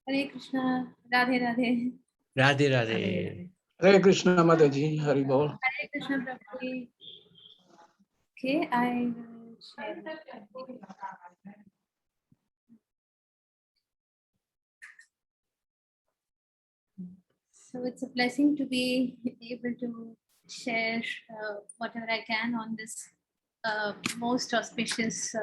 Hare Krishna, Radhe Radhe. Radhe Radhe. Hare Krishna, Mataji, Hari Bol. Hare Krishna, Prabhuji. Okay, I will share. So it's a blessing to be able to share whatever I can on this most auspicious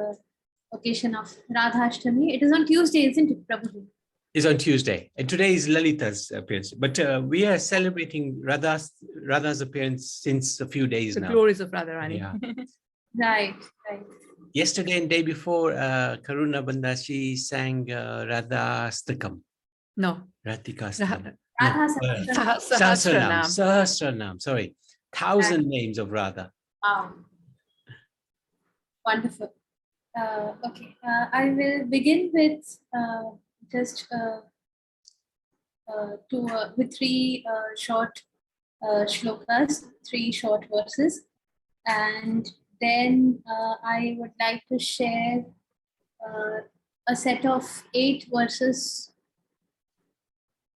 occasion of Radhashtami. It is on Tuesday, isn't it, Prabhuji? It's on Tuesday, and today is Lalita's appearance. But we are celebrating Radha's appearance since a few days now. The glories of Radharani. Yeah. Right, right. Yesterday and day before, Karuna Bandashi sang Radhastakam. No. Radhikastakam. Radha Sahasranam. Sorry. 1,000 names of Radha. Wow. Wonderful. Okay, I will begin with just with three short shlokas, three short verses, and then I would like to share a set of 8 verses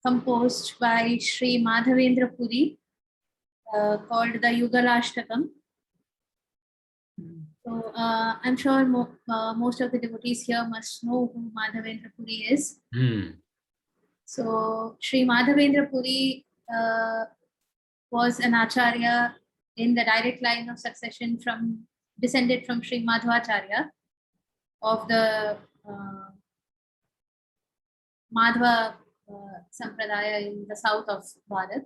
composed by Sri Madhavendra Puri called the Yugalashtakam. So I'm sure most of the devotees here must know who Madhavendra Puri is. So Sri Madhavendra Puri was an acharya in the direct line of succession descended from Sri Madhvacharya of the Madhva Sampradaya in the south of Bharat.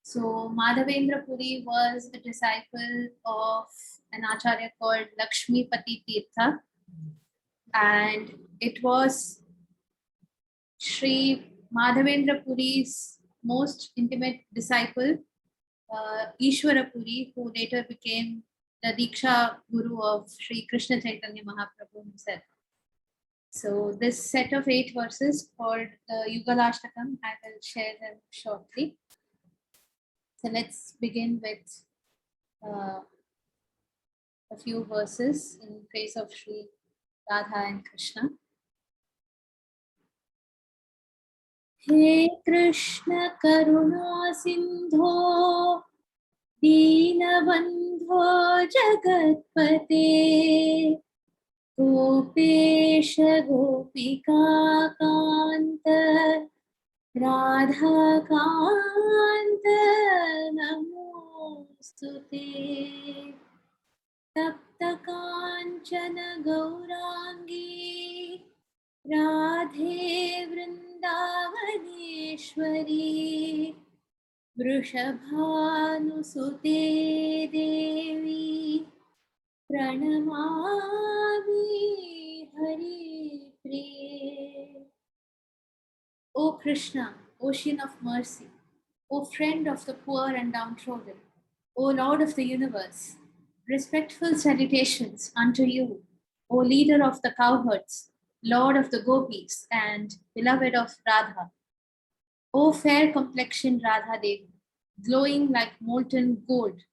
So Madhavendra Puri was a disciple of an acharya called Lakshmipati Tirtha, and it was Sri Madhavendra Puri's most intimate disciple, Ishwara Puri, who later became the Diksha Guru of Sri Krishna Chaitanya Mahaprabhu himself. So this set of 8 verses called the Yugalashtakam, I will share them shortly. So let's begin with a few verses in praise of Sri Radha and Krishna. He Krishna Karuna Sindho Deenabandho Jagatpate Gopesha Gopika Kanta Radha Kanta Namostute Tapta Kanchana Gaurangi Radhe Vrindavaneshwari Vrishabhanusute Devi Pranamami Hari Priye. O Krishna, ocean of mercy, O friend of the poor and downtrodden, O Lord of the universe, respectful salutations unto you, O leader of the cowherds, Lord of the gopis, and beloved of Radha. O fair complexioned Radha Devi, glowing like molten gold,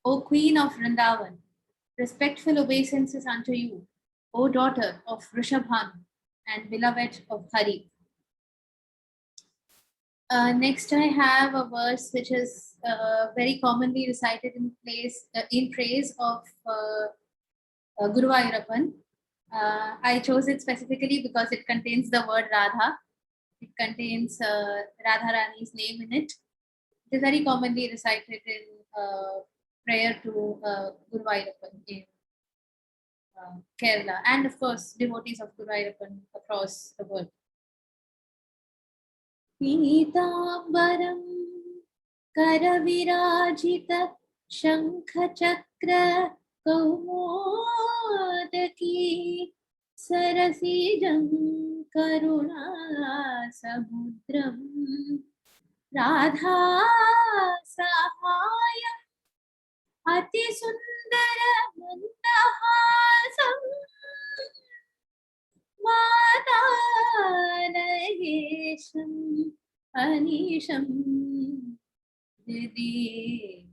O queen of Vrindavan, respectful obeisances unto you, O daughter of Vrishabhanu, and beloved of Hari. Next, I have a verse which is very commonly recited in praise of Guru Vayurappan. I chose it specifically because it contains the word Radha. It contains Radharani's name in it. It is very commonly recited in prayer to Guru Vayurappan in Kerala, and of course devotees of Guru Vayurappan across the world. Pītāmbaram Karavirajita Shankha-chakra Kaumodaki Sarasijam Karuna Samudram Radha Sahayam Ati Sundara Mandahasam Madhanayesham Anisham Didivaya.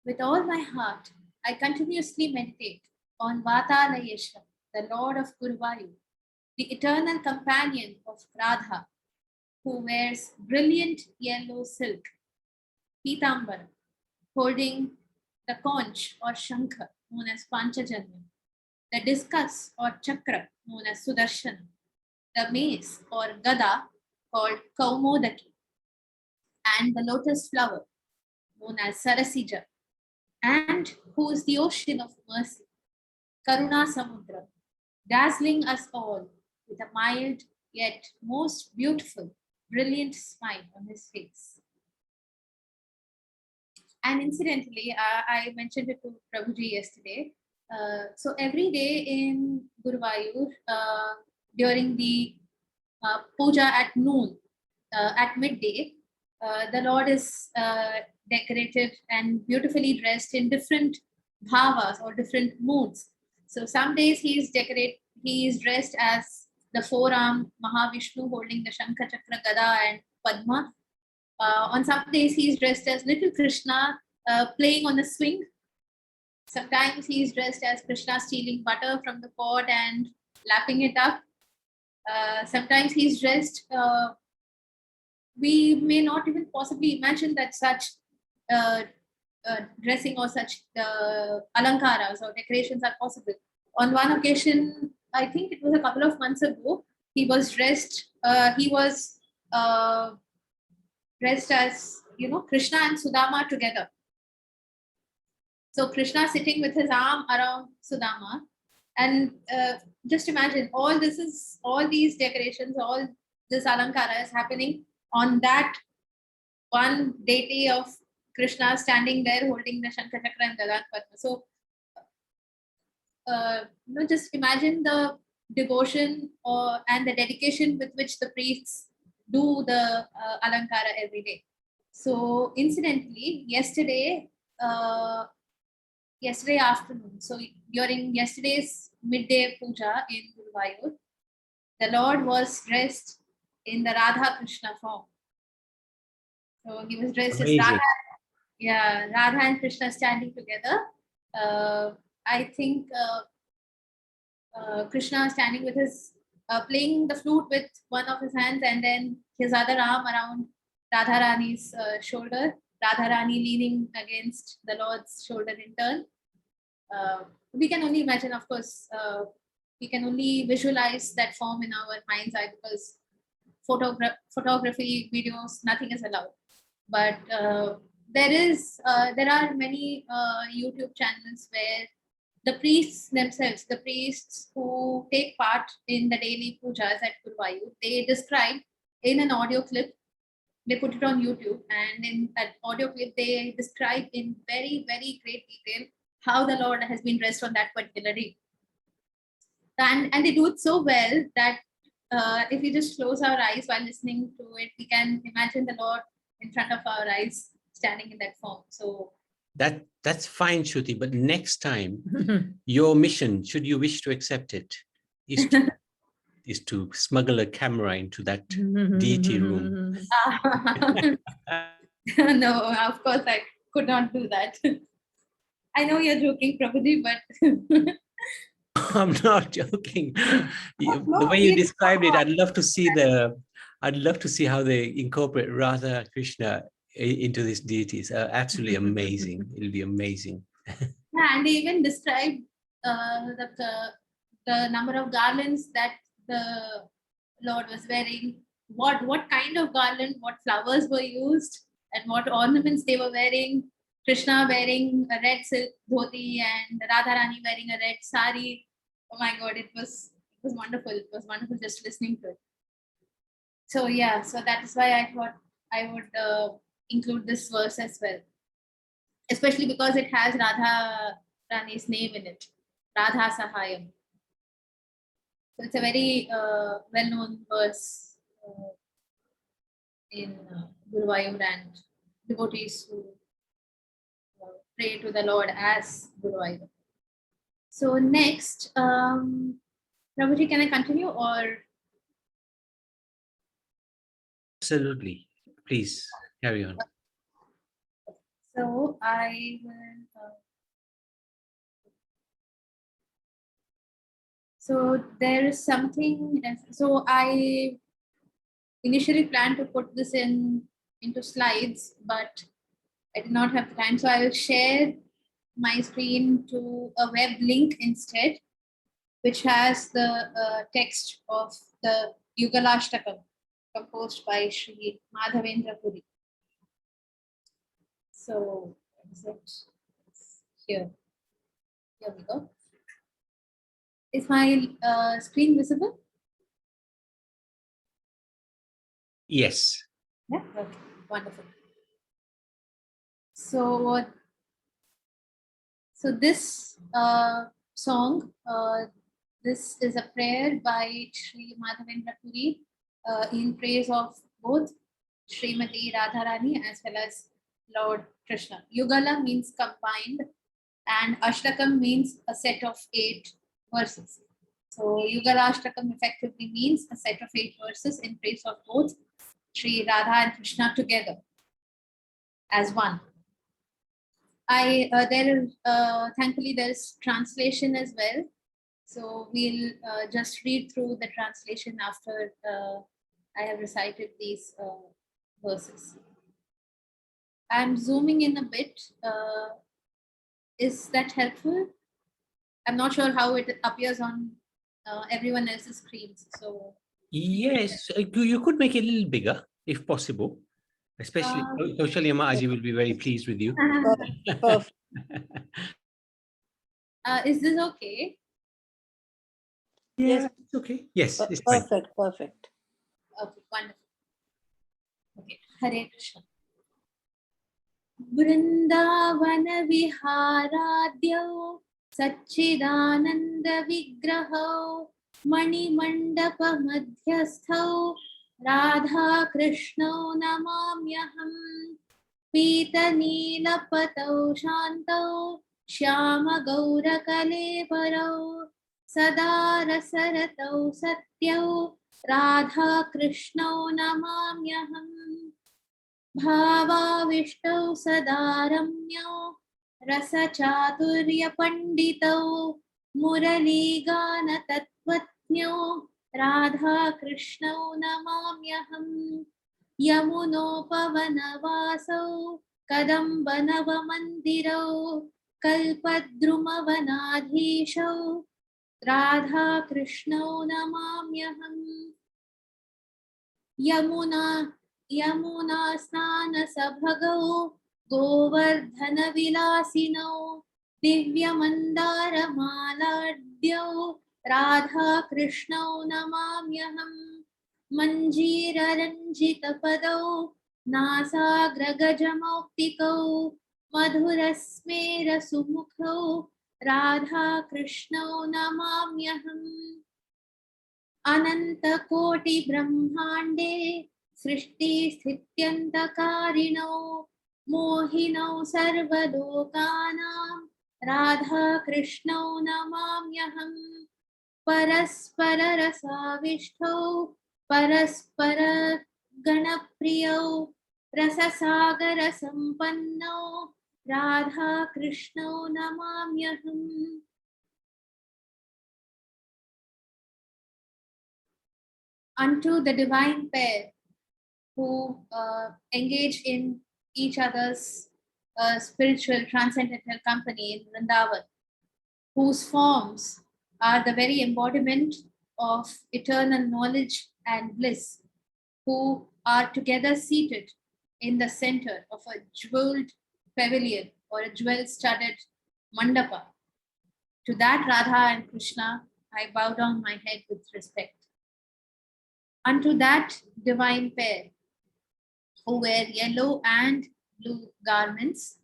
With all my heart, I continuously meditate on Vatalayesham, the Lord of Guruvayur, the eternal companion of Radha, who wears brilliant yellow silk, Pitambara, holding the conch or shankha, known as Panchajanya, the discus or chakra, known as Sudarshana, the mace or gada, called Kaumodaki, and the lotus flower, known as Sarasija, and who is the ocean of mercy, Karuna Samudra, dazzling us all with a mild yet most beautiful, brilliant smile on his face. And incidentally, I mentioned it to Prabhuji yesterday. So every day in Guruvayur, during the puja at noon, at midday, the Lord is decorated and beautifully dressed in different bhavas or different moods. So some days he is dressed as the four-armed Mahavishnu holding the Shankha, Chakra, Gada and Padma. On some days he is dressed as little Krishna playing on a swing. Sometimes he is dressed as Krishna stealing butter from the pot and lapping it up. Sometimes he's dressed, we may not even possibly imagine that such dressing or such alankaras or decorations are possible. On one occasion, I think it was a couple of months ago, he was dressed as, Krishna and Sudama together. So Krishna sitting with his arm around Sudama, and just imagine all these decorations, all this alankara is happening on that one deity of Krishna standing there holding the Shankha Chakra and Gada Padma. So, just imagine the devotion and the dedication with which the priests do the alankara every day. So, incidentally, yesterday afternoon, so during yesterday's midday puja in Guruvayur, the Lord was dressed in the Radha Krishna form. So he was dressed as Radha. Yeah, Radha and Krishna standing together. I think Krishna standing with his, playing the flute with one of his hands and then his other arm around Radharani's shoulder. Radharani leaning against the Lord's shoulder in turn. We can only imagine, of course, we can only visualize that form in our mind's eye because photography, videos, nothing is allowed. But there are many YouTube channels where the priests themselves, the priests who take part in the daily pujas at Guruvayur, they describe in an audio clip. They put it on YouTube, and in that audio clip, they describe in very, very great detail how the Lord has been dressed on that particular day. And they do it so well that if we just close our eyes while listening to it, we can imagine the Lord in front of our eyes standing in that form. So that's fine, Shruti, but next time your mission, should you wish to accept it, is to smuggle a camera into that deity room. No, of course I could not do that. I know you're joking, Prabhuji, but I'm not joking. The way you described it, I'd love to see how they incorporate Radha Krishna into these deities. Absolutely amazing. It'll be amazing. Yeah, and they even described the number of garlands that the Lord was wearing, what kind of garland, what flowers were used, and what ornaments they were wearing. Krishna wearing a red silk dhoti and Radharani wearing a red sari. Oh my God, it was wonderful. It was wonderful just listening to it. So yeah, so that is why I thought I would include this verse as well, especially because it has Radha Rani's name in it, Radha Sahayam. So it's a very well-known verse in Guruvayur, and devotees who pray to the Lord as Guruvayur. So next, Prabhuji, can I continue or? Absolutely. Please carry on. So I will. So there is something, so I initially planned to put this into slides, but I did not have the time. So I will share my screen to a web link instead, which has the text of the Yugalashtakam composed by Sri Madhavendra Puri. So is it here? Here we go. Is my screen visible? Yes. Yeah. Okay. Wonderful. So, this song, this is a prayer by Sri Madhavendra Puri in praise of both Srimati Radharani as well as Lord Krishna. Yugala means combined, and Ashtakam means a set of 8 verses. So Yugalashtakam effectively means a set of 8 verses in praise of both Sri Radha and Krishna together as one. Thankfully there's translation as well. So we'll just read through the translation after I have recited these verses. I'm zooming in a bit. Is that helpful? I'm not sure how it appears on everyone else's screens. So Yes, you could make it a little bigger if possible. Especially Socially Aji will be very pleased with you. Perfect. is this okay? Yeah, Yes. it's okay. Yes, it's fine. Perfect. Perfect. Okay, wonderful. Okay, Hare Krishna. Vrindavan Viharadhyau Satchidananda Vigrahau Mani Mandapa Madhyasthau Radha Krishnau Namamyaham Pita Neelapatau Shantau Shyama Gaura Kalevarau Sada Rasaratau Satyau Radha Krishnau Namamyaham भावाविष्टौ सदा रम्यौ रसचातुर्यपण्डितौ मुरलीगानतत्त्वज्ञौ राधाकृष्णौ नमाम्यहम् यमुनोपवनवासौ कदम्बनवमन्दिरौ कल्पद्रुमवनाधीशौ राधाकृष्णौ नमाम्यहम् यमुना स्नानसभगौ गोवर्धनविलासिनौ दिव्यमन्दारमालाढ्यौ राधाकृष्णौ नमाम्यहम् मञ्जीररञ्जितपदौ नासाग्रगजमौक्तिकौ मधुरस्मेरसुमुखौ राधाकृष्णौ नमाम्यहम् अनन्तकोटिब्रह्माण्डे सृष्टिस्थित्यन्तकारिणौ मोहिनौ सर्वलोकानां राधाकृष्णौ नमाम्यहम् परस्पररसाविष्टौ परस्परगणप्रियौ रससागरसम्पन्नौ राधाकृष्णौ नमाम्यहम् unto the divine pair who engage in each other's spiritual transcendental company in Vrindavan, whose forms are the very embodiment of eternal knowledge and bliss, who are together seated in the center of a jeweled pavilion or a jewel-studded mandapa. To that Radha and Krishna, I bow down my head with respect. Unto that divine pair who wear yellow and blue garments,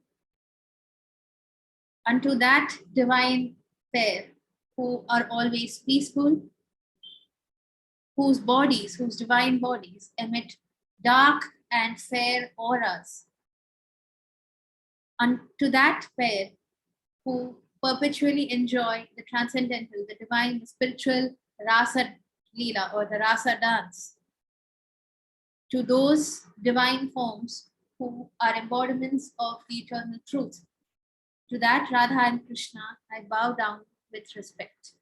unto that divine pair who are always peaceful, whose divine bodies emit dark and fair auras, unto that pair who perpetually enjoy the transcendental, the divine, the spiritual rasa leela or the rasa dance, to those divine forms who are embodiments of the eternal truth. To that Radha and Krishna, I bow down with respect.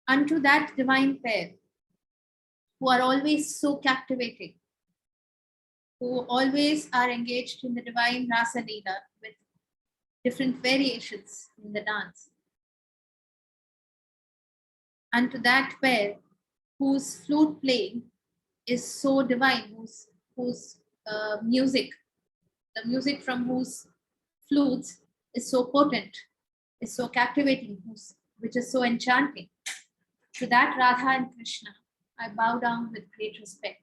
unto that divine pair who are always so captivating, who always are engaged in the divine Rasa Leela with different variations in the dance. Unto that pair whose flute playing is so divine, whose music, the music from whose flutes is so potent, is so captivating, which is so enchanting. To that Radha and Krishna, I bow down with great respect.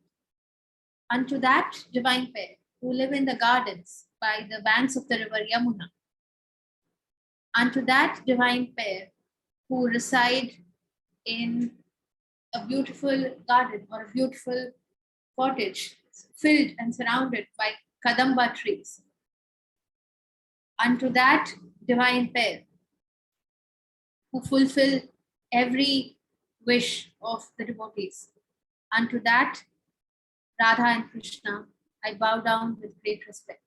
Unto that divine pair who live in the gardens by the banks of the river Yamuna. Unto that divine pair who reside in a beautiful garden or a beautiful cottage filled and surrounded by kadamba trees. Unto that divine pair who fulfill every wish of the devotees. Unto that Radha and Krishna, I bow down with great respect.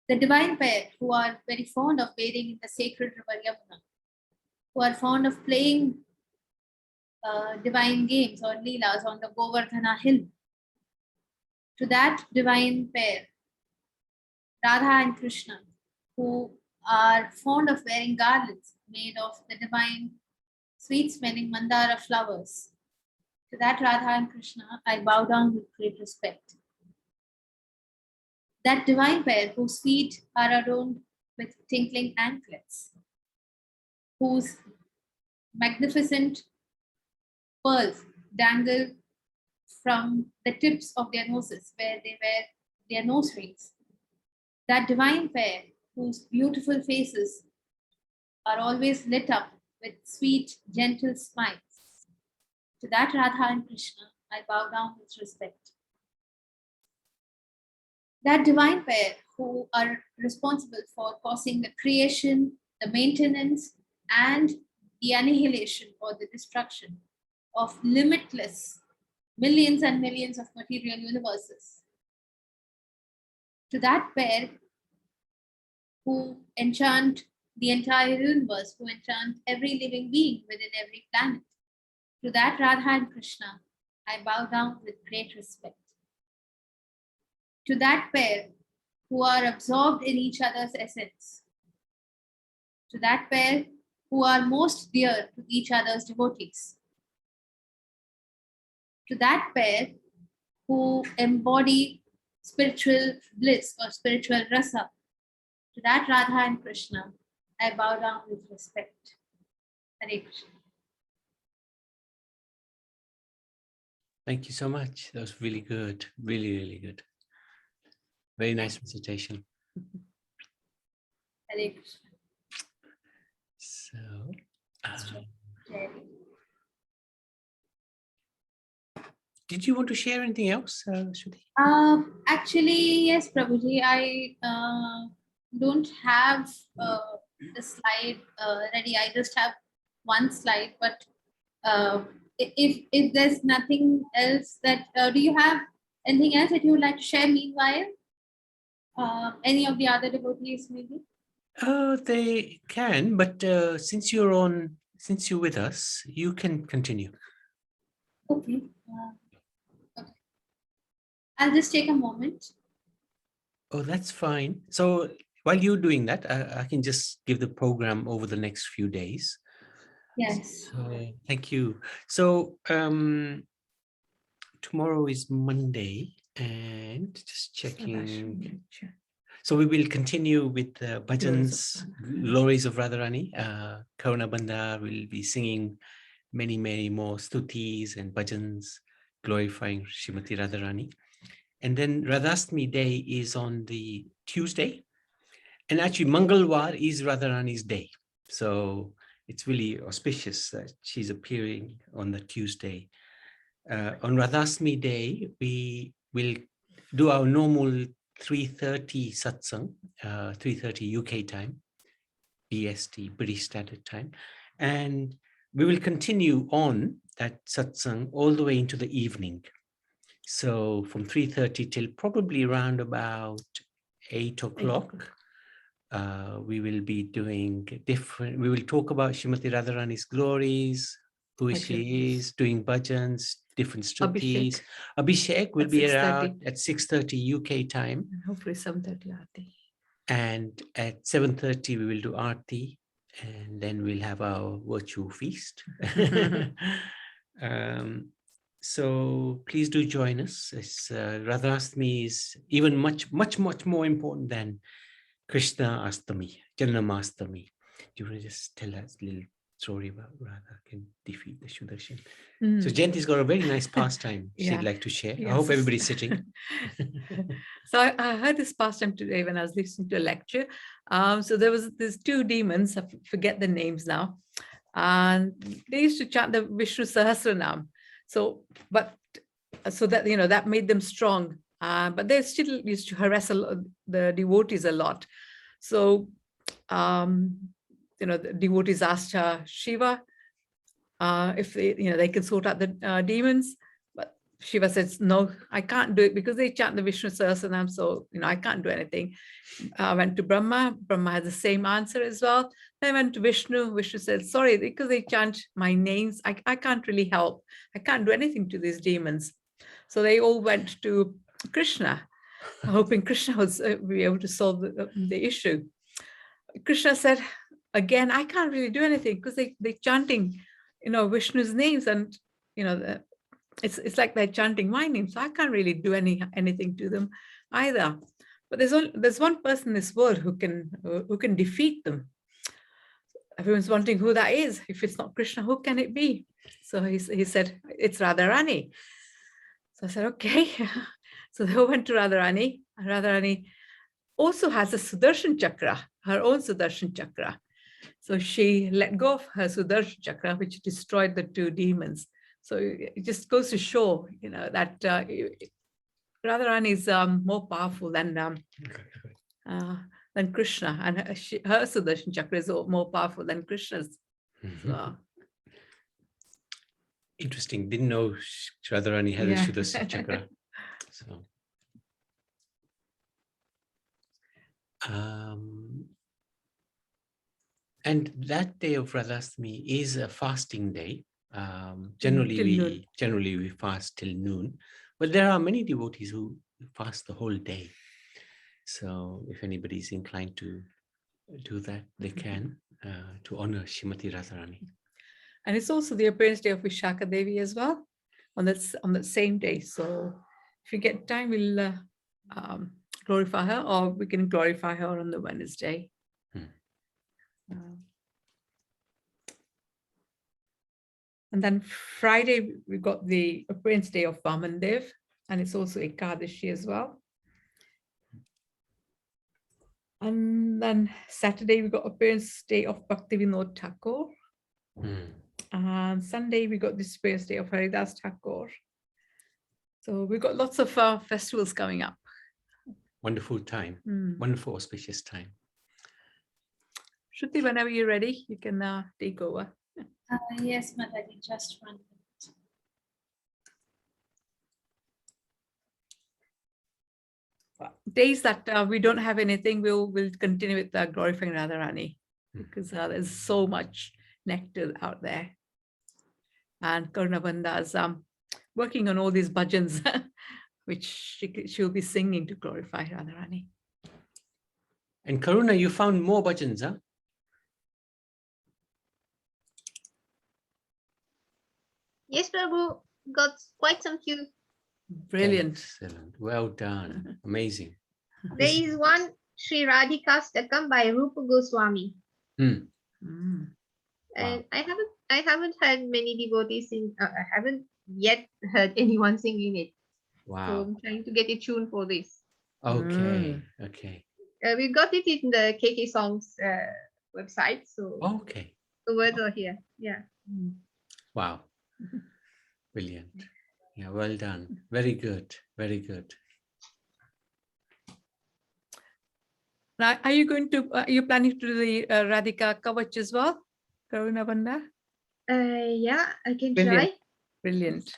The divine pair who are very fond of bathing in the sacred river Yamuna, who are fond of playing divine games or leelas on the Govardhana hill. To that divine pair, Radha and Krishna, who are fond of wearing garlands made of the divine sweet-smelling mandara flowers. To that Radha and Krishna, I bow down with great respect. That divine pair whose feet are adorned with tinkling anklets, whose magnificent pearls dangle from the tips of their noses where they wear their nose rings. That divine pair whose beautiful faces are always lit up with sweet, gentle smiles. To that Radha and Krishna, I bow down with respect. That divine pair who are responsible for causing the creation, the maintenance, and the annihilation or the destruction of limitless millions and millions of material universes. To that pair who enchant the entire universe, who enchant every living being within every planet. To that Radha and Krishna, I bow down with great respect. To that pair who are absorbed in each other's essence. To that pair who are most dear to each other's devotees. To that pair who embody spiritual bliss or spiritual rasa. To that Radha and Krishna, I bow down with respect. Hare Krishna. Thank you so much. That was really good. Really, really good. Very nice recitation. Hare Krishna. So, Jerry. did you want to share anything else, Shruti? Actually, yes, Prabhuji, I don't have the slide ready. I just have one slide, but if there's nothing else that, do you have anything else that you would like to share meanwhile? Any of the other devotees maybe? They can, but since you're with us, you can continue. Okay. Okay. I'll just take a moment. Oh, that's fine. So while you're doing that, I can just give the program over the next few days. Yes. So, thank you. So tomorrow is Monday, and just checking. So we will continue with bhajans, glories of Radharani. Karuna Bandha will be singing many, many more stutis and bhajans glorifying Srimati Radharani. And then Radhastami Day is on the Tuesday. And actually Mangalwar is Radharani's day. So it's really auspicious that she's appearing on the Tuesday. On Radhastami Day, we will do our normal 3:30 satsang, 3:30 UK time, BST, British Standard Time. And we will continue on that satsang all the way into the evening. So from 3:30 till probably around about 8 o'clock, we will be doing different, we will talk about Srimati Radharani's glories, who she is, doing bhajans, different Shrutis. Abhishek will At be 6:30. around at 6:30 UK time. And hopefully 7:30 Aarti. And at 7:30 we will do Aarti, and then we'll have our virtue feast. So please do join us. It's, Radhastami is even much more important than Krishna Astami, Janamastami. Do you want to just tell us a little story about Radha can defeat the Sudarshan? So Jayanti's got a very nice pastime she'd like to share. I hope everybody's sitting. So I heard this pastime today when I was listening to a lecture. So there's two demons, I forget the names now, and they used to chant the Vishnu Sahasranam. So that, you know, that made them strong. But they still used to harass the devotees a lot. So, you know, the devotees asked Shiva if they can sort out the demons. But Shiva says, no, I can't do it because they chant the Vishnu Sahasranam. So, you know, I can't do anything. I went to Brahma. Brahma had the same answer as well. Then I went to Vishnu. Vishnu said, sorry, because they chant my names, I can't really help. I can't do anything to these demons. So they all went to Krishna, hoping Krishna would be able to solve the issue. Krishna said, again, I can't really do anything because they're chanting, you know, Vishnu's names, and, you know, it's like they're chanting my name. So I can't really do anything to them either. But there's one person in this world who can defeat them. Everyone's wondering who that is. If it's not Krishna, who can it be? So he said, it's Radharani. So I said, okay. So they all went to Radharani. Radharani also has a Sudarshan Chakra, her own Sudarshan Chakra. So she let go of her Sudarshan Chakra, which destroyed the two demons. So it just goes to show, you know, that Radharani is more powerful than Krishna, and her Sudarshan Chakra is more powerful than Krishna's. So, interesting. Didn't know Radharani had a Sudarshan Chakra. So, and that day of Radhastami is a fasting day. Generally we fast till noon, but there are many devotees who fast the whole day. So if anybody is inclined to do that, they can, to honor Srimati Radharani. And it's also the appearance day of Vishaka Devi as well, on that same day. So if you get time, we'll glorify her, or we can glorify her on the Wednesday. And then Friday, we got the appearance day of Vamandev, and it's also Ekadashi as well. And then Saturday, we got appearance day of Bhaktivinoda Thakur. And Sunday, we got the appearance day of Haridas Thakur. So we've got lots of festivals coming up. Wonderful time, wonderful auspicious time. Shruti, whenever you're ready, you can take over. Yes, Mataji, just 1 minute. Days that we don't have anything, we'll continue with glorifying Radharani, because there's so much nectar out there. And Karunabandha is working on all these bhajans, which she'll be singing to glorify Radharani. And Karuna, you found more bhajans, huh? Yes, Prabhu, got quite some few. Brilliant. Excellent. Well done. Amazing. There is one Sri Radhikastakam by Rupa Goswami. Mm. And I haven't heard many devotees sing. I haven't yet heard anyone singing it. Wow. So I'm trying to get a tune for this. Okay. Okay. We got it in the KK Songs website. So okay. the words are here. Yeah. Wow. Brilliant. Yeah, well done. Very good. Very good. Now, are you planning to do the Radhika Kavach as well, Karunabandha? Yeah, I can Brilliant. try. Brilliant.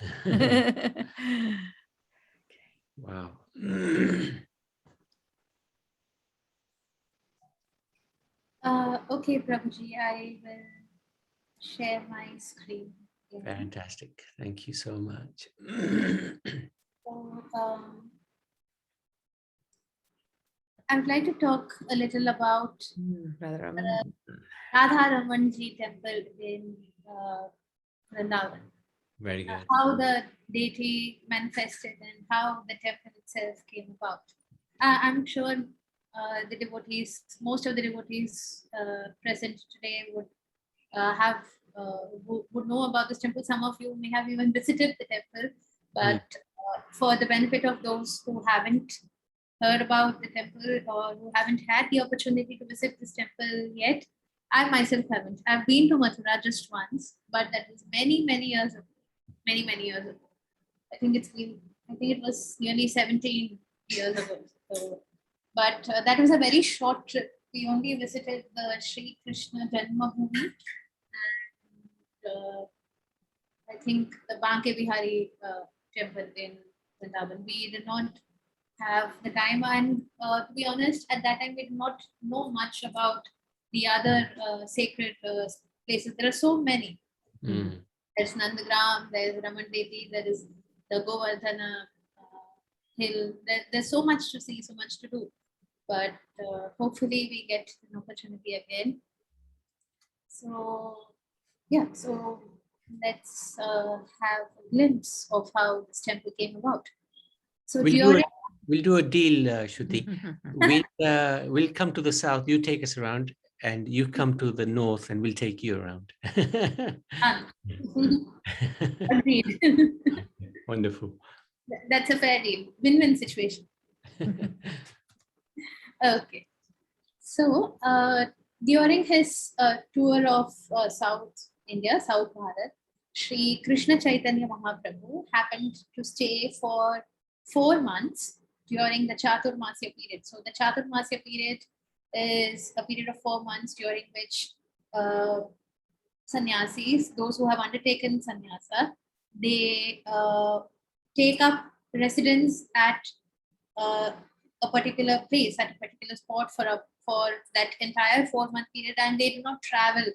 Wow. Okay, Prabhuji, I will share my screen. Yeah. Fantastic. Thank you so much. So, I would like to talk a little about Radharaman. Radha Ramanji temple in Vrindavan. Very good. How the deity manifested and how the temple itself came about. I'm sure the devotees, most of the devotees present today would would know about this temple. Some of you may have even visited the temple, but for the benefit of those who haven't heard about the temple or who haven't had the opportunity to visit this temple yet, I myself haven't. I've been to Mathura just once, but that was many years ago. Many years ago. I think it was nearly 17 years ago. So, but that was a very short trip. We only visited the Sri Krishna Janmabhoomi and I think the Banke Bihari temple in Vrindavan. We did not have the time, and to be honest, at that time we did not know much about the other sacred places. There are so many. Mm. There's Nandagram, there's Ramandeti, there is the Govardhana hill. There's so much to see, so much to do. But hopefully we get an opportunity again. So, yeah, so let's have a glimpse of how this temple came about. So We'll do a deal, Shruti. We'll come to the south, you take us around, and you come to the north and we'll take you around. Agreed. Wonderful. That's a fair deal. Win-win situation. Okay. So during his tour of South India, South Bharat, Sri Krishna Chaitanya Mahaprabhu happened to stay for 4 months during the Chaturmasya period. So the Chaturmasya period is a period of 4 months during which sannyasis, those who have undertaken sannyasa, they take up residence at a particular place, at a particular spot for that entire 4-month period, and they do not travel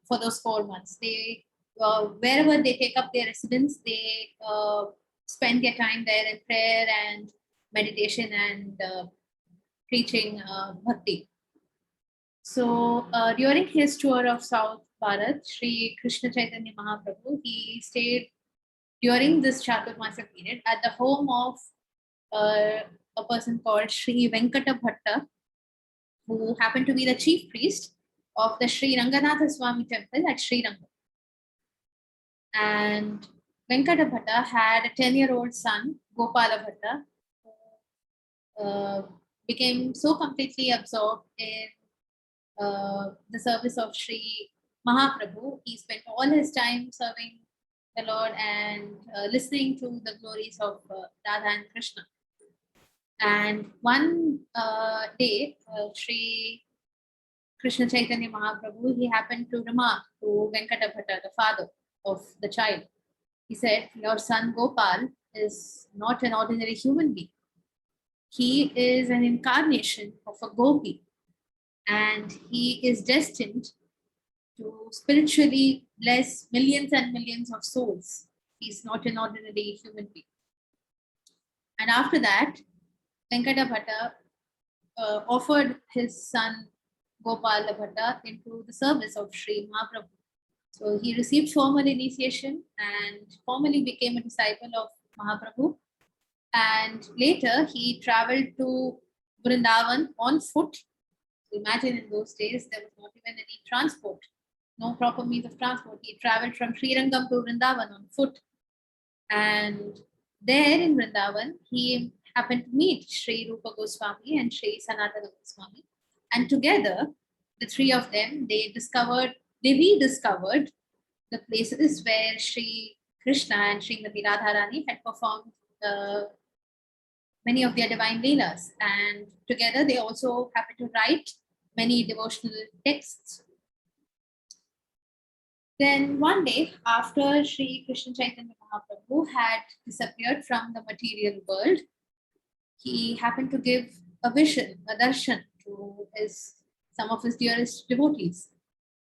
for those 4 months. They wherever they take up their residence, they spend their time there in prayer and meditation and preaching bhakti. So during his tour of South Bharat, Sri Krishna Chaitanya Mahaprabhu, he stayed during this Chaturmasya period at the home of a person called Sri Venkata Bhatta, who happened to be the chief priest of the Sri Ranganatha Swami temple at Sri Rangam. And Venkata Bhatta had a 10-year-old son, Gopala Bhatta, who became so completely absorbed in the service of Sri Mahaprabhu. He spent all his time serving the Lord and listening to the glories of Radha and Krishna. And one day, Sri Krishna Chaitanya Mahaprabhu, he happened to remark to Venkata Bhatta, the father of the child. He said, "Your son Gopal is not an ordinary human being. He is an incarnation of a gopi, and he is destined to spiritually bless millions and millions of souls. He's not an ordinary human being." And after that, Venkata Bhatta offered his son Gopala Bhatta into the service of Sri Mahaprabhu. So he received formal initiation and formally became a disciple of Mahaprabhu. And later he traveled to Vrindavan on foot. Imagine in those days there was not even any transport, no proper means of transport. He traveled from Sri Rangam to Vrindavan on foot. And there in Vrindavan, he happened to meet Sri Rupa Goswami and Sri Sanatana Goswami. And together, the three of them, they rediscovered the places where Sri Krishna and Srimati Radharani had performed many of their divine leelas. And together, they also happened to write many devotional texts. Then one day, after Sri Krishna Chaitanya Mahaprabhu had disappeared from the material world, he happened to give a vision, a darshan to his some of his dearest devotees.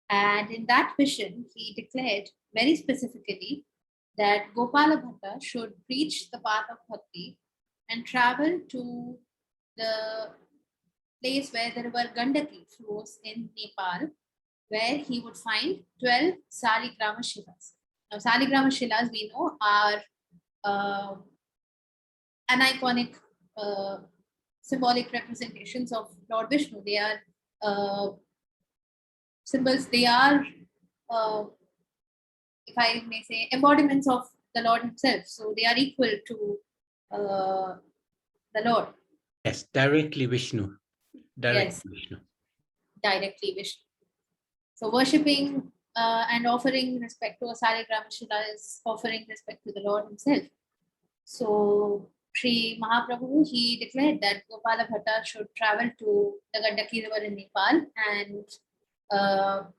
And in that vision, he declared very specifically that Gopala Bhatta should preach the path of bhakti and travel to the place where the river Gandaki flows in Nepal, where he would find 12 Saligrama Shilas. Now, Saligrama Shilas, we know, are an iconic symbolic representations of Lord Vishnu. They are symbols, they are, if I may say, embodiments of the Lord himself. So they are equal to the Lord. Yes, directly Vishnu. Yes. Vishnu. Directly Vishnu. So worshipping and offering respect to a Saligrama Shila is offering respect to the Lord himself. So Sri Mahaprabhu, he declared that Gopala Bhatta should travel to the Gandaki river in Nepal and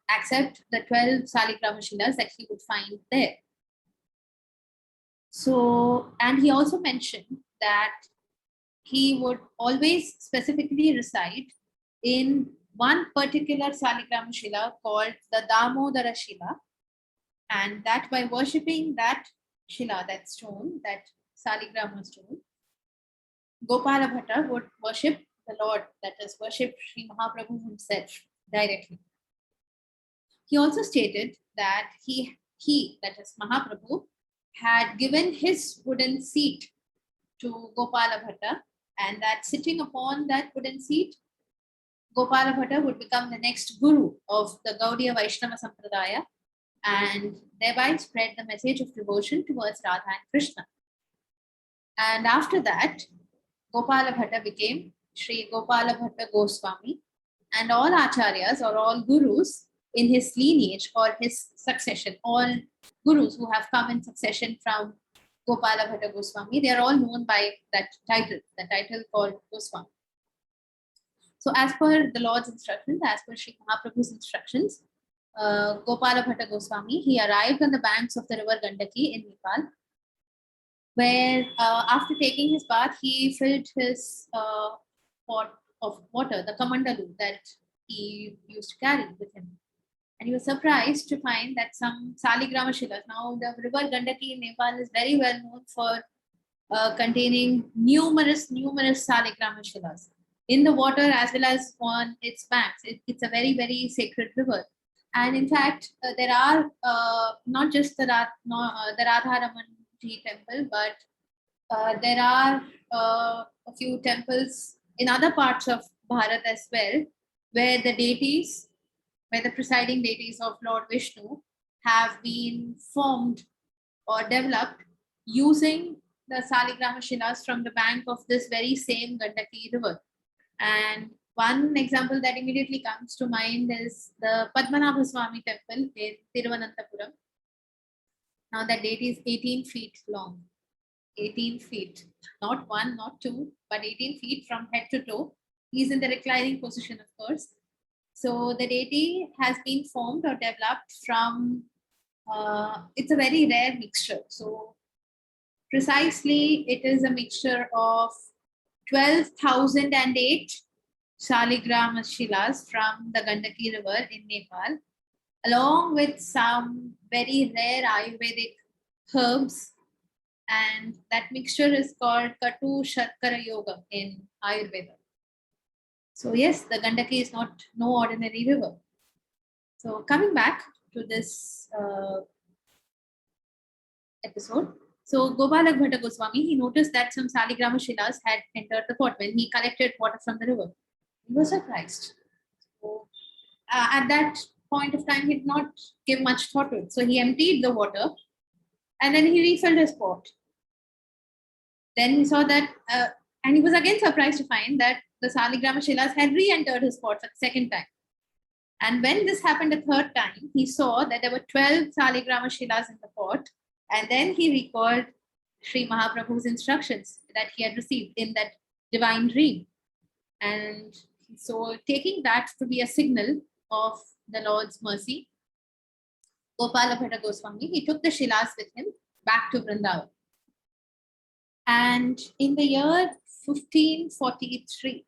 accept the 12 Saligrama Shilas that he would find there. So, and he also mentioned that he would always specifically reside in one particular Saligrama Shila called the Damodara Shila, and that by worshipping that Shila, that stone, that Saligrama stone, Gopala Bhatta would worship the Lord, that is, worship Sri Mahaprabhu himself directly. He also stated that he, that is Mahaprabhu, had given his wooden seat to Gopala Bhatta, and that sitting upon that wooden seat, Gopala Bhatta would become the next guru of the Gaudiya Vaishnava Sampradaya and thereby spread the message of devotion towards Radha and Krishna. And after that, Gopala Bhatta became Sri Gopala Bhatta Goswami, and all acharyas or all gurus in his lineage or his succession, all gurus who have come in succession from Gopala Bhatta Goswami, they are all known by that title, the title called Goswami. So as per the Lord's instructions, as per Sri Mahaprabhu's instructions, Gopala Bhatta Goswami, he arrived on the banks of the river Gandaki in Nepal, where after taking his bath, he filled his pot of water, the kamandalu that he used to carry with him. And he was surprised to find that some Saligrama Shilas. Now, the river Gandaki in Nepal is very well known for containing numerous Saligrama Shilas in the water as well as on its banks. It's a very, very sacred river. And in fact, there are not just the Radha-Raman-ji temple, but there are a few temples in other parts of Bharat as well, where the deities, where the presiding deities of Lord Vishnu have been formed or developed using the Saligrama Shilas from the bank of this very same Gandaki river. And one example that immediately comes to mind is the Padmanabha Swami temple in Thiruvananthapuram. Now that deity is 18 feet long. 18 feet, not one, not two, but 18 feet from head to toe. He's in the reclining position, of course. So the deity has been formed or developed from, it's a very rare mixture. So precisely, it is a mixture of 12,008 Saligrama Shilas from the Gandaki river in Nepal, along with some very rare Ayurvedic herbs. And that mixture is called Katu Sharkara Yoga in Ayurveda. So yes, the Gandaki is not no ordinary river. So coming back to this episode. So Gopala Bhatta Goswami, he noticed that some Saligrama Shilas had entered the pot when he collected water from the river. He was surprised. So, at that point of time, he did not give much thought to it. So he emptied the water and then he refilled his pot. Then he saw that, and he was again surprised to find that the Saligrama Shilas had re-entered his pot for the second time. And when this happened a third time, he saw that there were 12 Saligrama Shilas in the pot. And then he recalled Sri Mahaprabhu's instructions that he had received in that divine dream. And so taking that to be a signal of the Lord's mercy, Gopala Bhatta Goswami, he took the Shilas with him back to Vrindavan. And in the year 1543,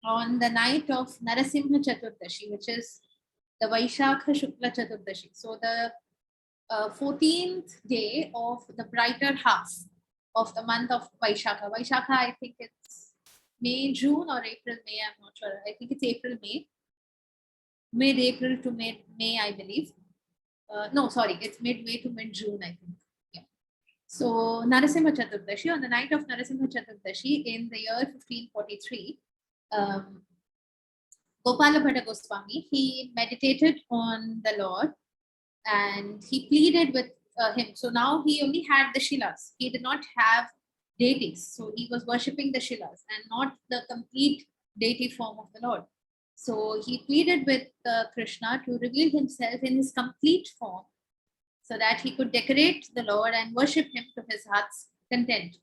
on the night of Narasimha Chaturdashi, which is the Vaishakha Shukla Chaturdashi. So the 14th day of the brighter half of the month of Vaishakha. Vaishakha, I think it's May, June or April, May, I'm not sure. I think it's April, May. Mid-April to mid-May, I believe. No, sorry, it's mid-May to mid-June, I think. Yeah. So Narasimha Chaturdashi, on the night of Narasimha Chaturdashi in the year 1543, Gopala Bhatta Goswami, he meditated on the Lord and he pleaded with him. So now he only had the Shilas. He did not have deities. So he was worshipping the Shilas and not the complete deity form of the Lord. So he pleaded with Krishna to reveal himself in his complete form so that he could decorate the Lord and worship him to his heart's content.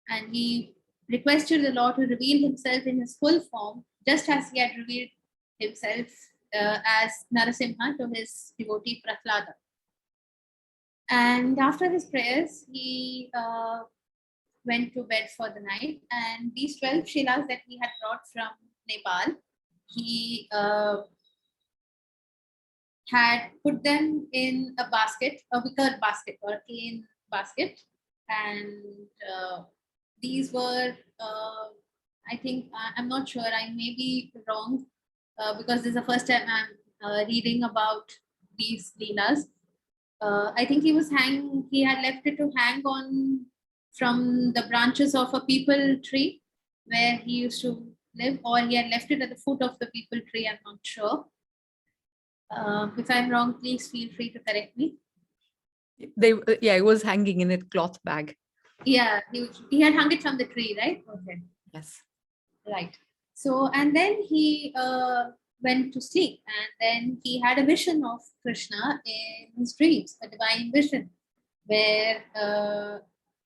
And he requested the Lord to reveal himself in his full form, just as he had revealed himself as Narasimha to his devotee Prahlada. And after his prayers, he went to bed for the night. And these 12 Shilas that he had brought from Nepal, he had put them in a basket, a wicker basket or a clean basket. And these were, I think, I'm not sure, I may be wrong because this is the first time I'm reading about these Leelas. I think he had left it to hang on from the branches of a peepal tree where he used to live, or he had left it at the foot of the peepal tree, I'm not sure. If I'm wrong, please feel free to correct me. It was hanging in a cloth bag. Yeah, he had hung it from the tree, right? Okay. Yes. Right. So, and then he went to sleep, and then he had a vision of Krishna in his dreams, a divine vision, where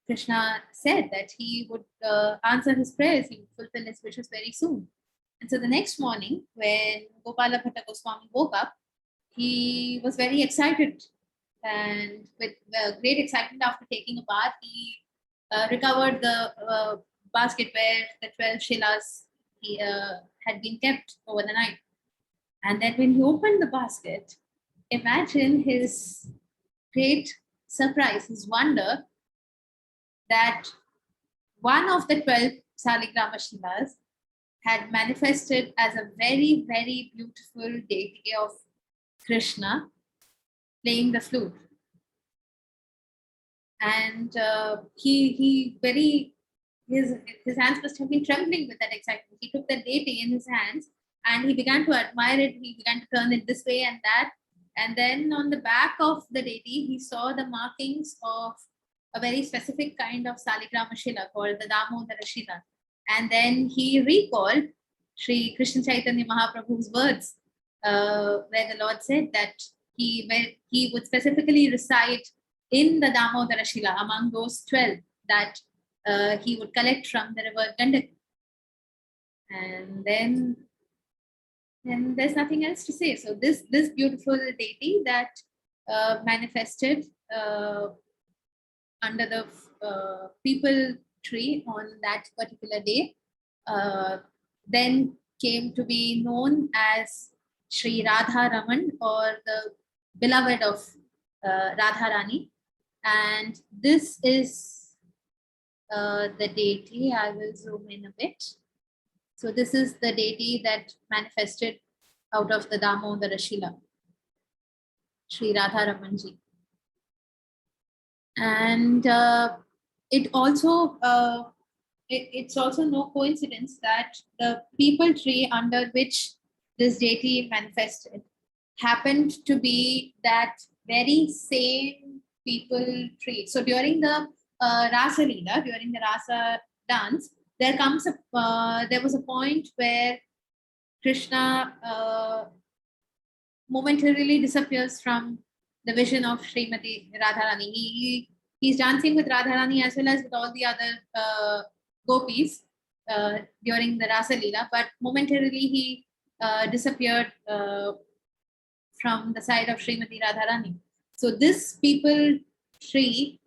Krishna said that he would answer his prayers, he would fulfill his wishes very soon. And so the next morning, when Gopala Bhatta Goswami woke up, he was very excited, and with great excitement after taking a bath, he recovered the basket where the 12 Shilas had been kept over the night. And then when he opened the basket, imagine his great surprise, his wonder, that one of the 12 Saligrama Shilas had manifested as a very, very beautiful deity of Krishna playing the flute. And his hands must have been trembling with that excitement. He took the deity in his hands and he began to admire it. He began to turn it this way and that. And then on the back of the deity, he saw the markings of a very specific kind of Saligrama Shila called the Damodara Shila. And then he recalled Sri Krishna Chaitanya Mahaprabhu's words, where the Lord said that he would specifically recite in the Damodara Shila among those 12 that he would collect from the river Gandaki. And then there's nothing else to say. So this beautiful deity that manifested under the peepal tree on that particular day then came to be known as Sri Radha Raman, or the beloved of Radharani. And this is the deity. I will zoom in a bit. So this is the deity that manifested out of the Damodara Shila, Sri Radha Ramanji. And it's also no coincidence that the peepal tree under which this deity manifested happened to be that very same peepal tree. So during the Rasa Leela, during the Rasa dance, there was a point where Krishna momentarily disappears from the vision of Srimati Radharani. He's dancing with Radharani as well as with all the other gopis during the Rasa Leela, but momentarily he disappeared from the side of Srimati Radharani. So this peepal tree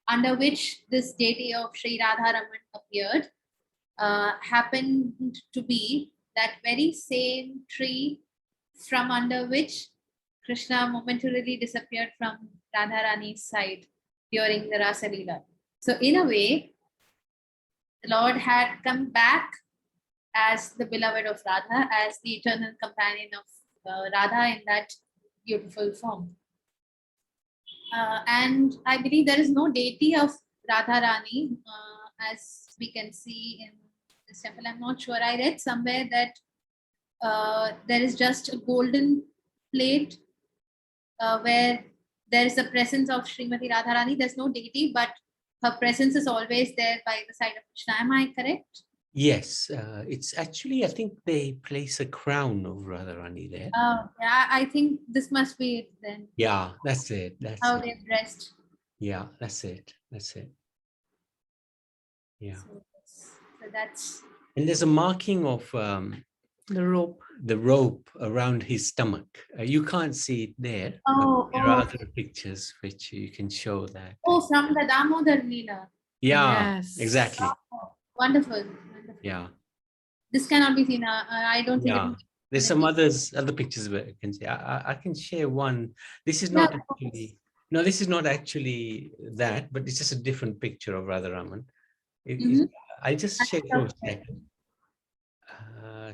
under which this deity of Sri Radharaman appeared happened to be that very same tree from under which Krishna momentarily disappeared from Radharani's side during the Rasa Leela. So in a way, the Lord had come back as the beloved of Radha, as the eternal companion of Radha in that beautiful form. And I believe there is no deity of Radharani, as we can see in this temple. I'm not sure. I read somewhere that there is just a golden plate where there is the presence of Srimati Radharani. There's no deity, but her presence is always there by the side of Krishna. Am I correct? Yes, it's actually, I think they place a crown of Radharani there. Yeah, I think this must be it then. Yeah, that's it. That's How it. they're dressed. Yeah, that's it. That's it. Yeah. So that's. And there's a marking of the rope. Around his stomach. You can't see it there. Oh, There are other pictures which you can show that. Oh, from the Damodar Leela. Yeah, Yes. exactly. Oh, wonderful. Wonderful. Yeah. This cannot be seen. I don't think. Yeah. There's some other pictures where you can see. I can share one. This is not actually. No, this is not actually that, but it's just a different picture of Radharaman. I just share for a second.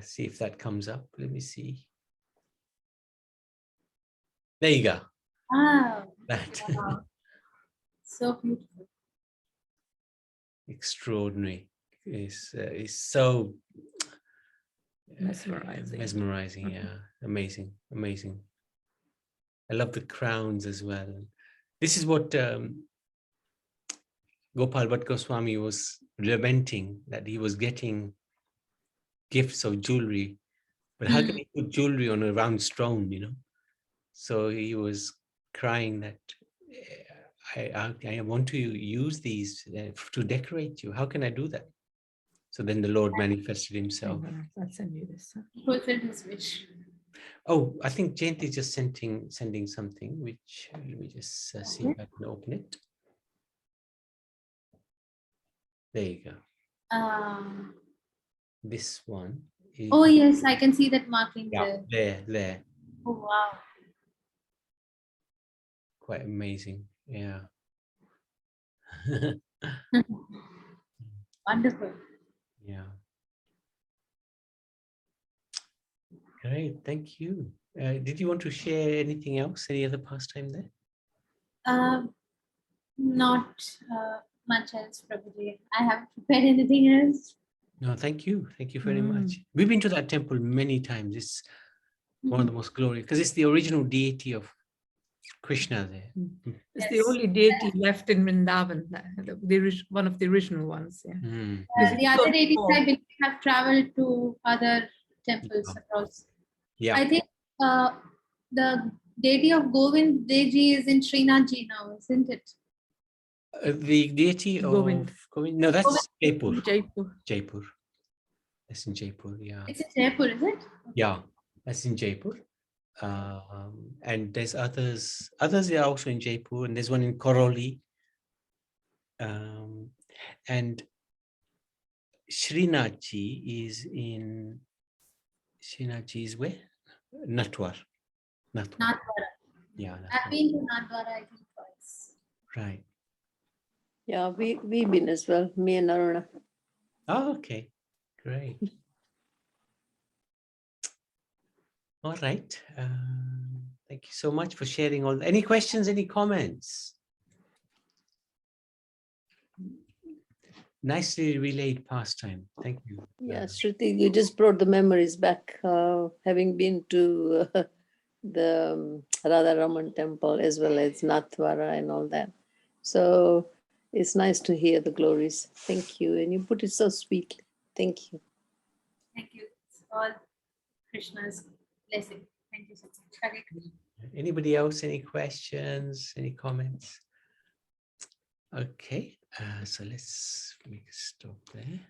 See if that comes up. Let me see. There you go. Wow. That. Wow. So beautiful. Extraordinary. Is so Mesmerizing. Mesmerizing, yeah. Amazing. I love the crowns as well. This is what Gopal Bhatt Goswami was lamenting, that he was getting gifts of jewelry, but how can he put jewelry on a round stone, So he was crying that I want to use these to decorate you. How can I do that? So then the Lord manifested himself. I'll send you this. Fulfilled his wish. Oh, I think Jayanti is just sending something, which let me just see if I can open it. There you go. This one. Oh yes, I can see that marking there. There. Oh wow. Quite amazing. Yeah. Wonderful. Yeah. Great, thank you. Did you want to share anything else? Any other pastime there? Not much else, Prabhuji. I haven't prepared anything else. No, thank you. Thank you very much. We've been to that temple many times. It's one of the most glorious, because it's the original deity of Krishna there. It's the only deity left in Vrindavan, one of the original ones. Yeah. The other deities, I believe, have traveled to other temples across. Yeah. I think the deity of Govind Deji is in Srinathji now, isn't it? The deity Govind. of Govind? No, that's Jaipur. Jaipur. That's in Jaipur, yeah. It's in Jaipur, is it? Yeah, that's in Jaipur. And there's others are also in Jaipur, and there's one in Koroli. And Srinathji is where? Natwar. Nathdwara. Yeah. I've been to Nathdwara, I think, twice. Right. Yeah, we've been as well, me and Aruna. Oh, okay. Great. All right. Thank you so much for sharing all. Any questions, any comments? Nicely relayed pastime. Thank you. Yeah, Shruti, you just brought the memories back, having been to the Radharaman temple as well as Nathdwara and all that. So it's nice to hear the glories. Thank you. And you put it so sweetly. Thank you. Thank you. It's all Krishna's blessing. Thank you so much. Hare Krishna. Anybody else? Any questions? Any comments? Okay, so let's make a stop there.